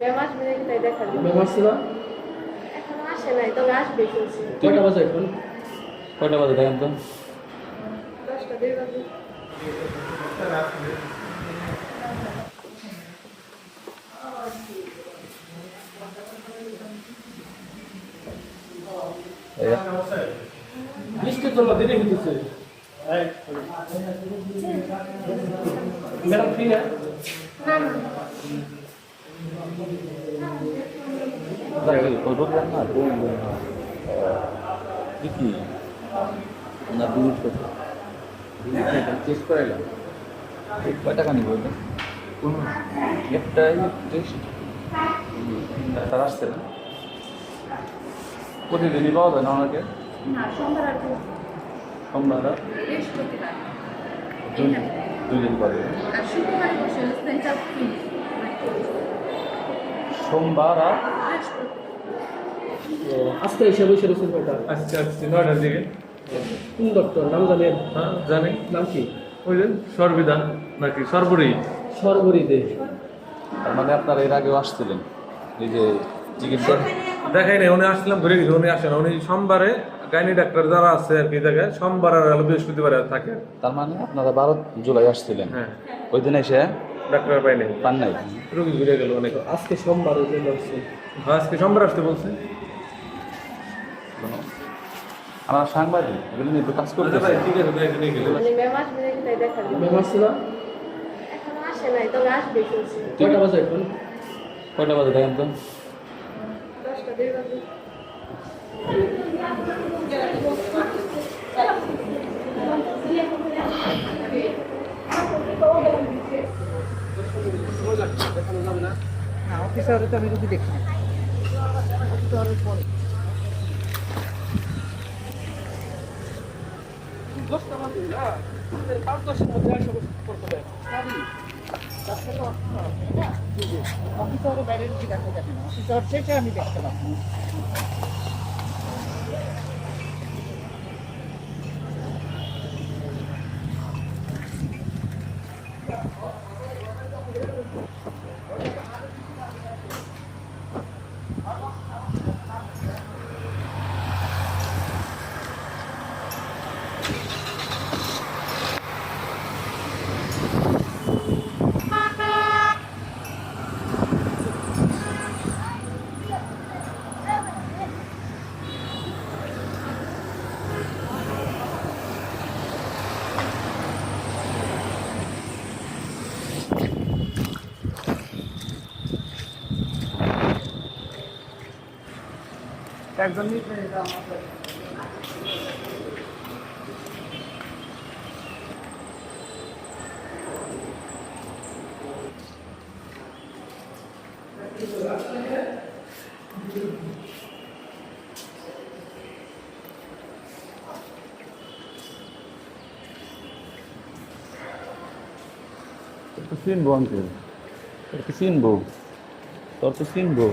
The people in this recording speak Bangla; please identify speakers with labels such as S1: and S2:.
S1: ম্যাম আসবে নাকি তাই দেখার জন্য।
S2: ম্যাম আসছে না?
S1: এখনো আসে নাই, তবে আসবে শুনছি।
S2: কয়টা বাজে এখন?
S3: কয়টা বাজে দেখেন তো?
S1: 10টা 2 বাজে।
S2: বৃষ্টি তো দেরি হইতেছে। ম্যাডাম ফ্রি না?
S1: না না,
S3: কি না দুধ টেস্ট করাইলাম কয় টাকা নিব এটা? কোন একটাই টেস্ট তার আসছে না প্রতিদিনই পাওয়া যায় না ওনাকে?
S1: না সোমবার আর
S3: সোমবার আর
S1: বৃহস্পতিবার
S3: দুই দিন পরে।
S1: আর শুক্রবার বসে সেন্টার ক্লিনিক।
S3: সোমবার আর
S2: আজকে এসে বসে রয়েছেন কয়টা?
S4: আসছে 9টার দিকে।
S2: কোন ডক্টর নাম জানেন?
S4: হ্যাঁ জানি।
S2: নাম কি?
S4: ওই যে সর্বিধান নাকি সর্বরী।
S2: সর্বরিদে।
S3: তার মানে আপনারা এর আগেও আসছিলেন এই যে চিকিৎসা?
S4: দেখাই নাই, উনি আসছিলাম ঘুরে গেছে, উনি আসেন উনি সোমবারে গাইনি ডাক্তার যারা আছে আর কি জায়গায় সোমবার আর বৃহস্পতিবারে থাকে।
S3: তার মানে আপনারা 12 জুলাই আসছিলেন?
S4: হ্যাঁ
S3: ওই দিন এসে
S4: ডাক্তার পাই নাই,
S3: পান নাই?
S4: রোগী ঘুরে গেল অনেক।
S2: আজকে সোমবার ওই জন্য আসছে।
S4: আজকে সোমবার আসতে বলছে।
S3: আমরা সাংবাদিক, এগুলো নিয়ে তো কাজ করতে
S4: আচ্ছা ভাই ঠিক আছে, দেখে নিয়ে গেলে।
S1: মানে ম্যাম আসবে নাকি তাই দেখার জন্য।
S2: ম্যাম আসছে না?
S1: এখনো আসে নাই, তবে আসবে শুনছি।
S2: কয়টা বাজে এখন?
S3: কয়টা বাজে দেখেন তো?
S1: 10টা 2 বাজে।
S5: অফিসারে তো আমি রুগী দেখি না। অফিসারে বাইরে রুগী দেখা যাবে না, অফিসার শেষে আমি দেখতে পাচ্ছি। একজন নিতে
S3: চিনবো আঙ্কেল, তোর তো চিনবো, তোর তো চিনবো।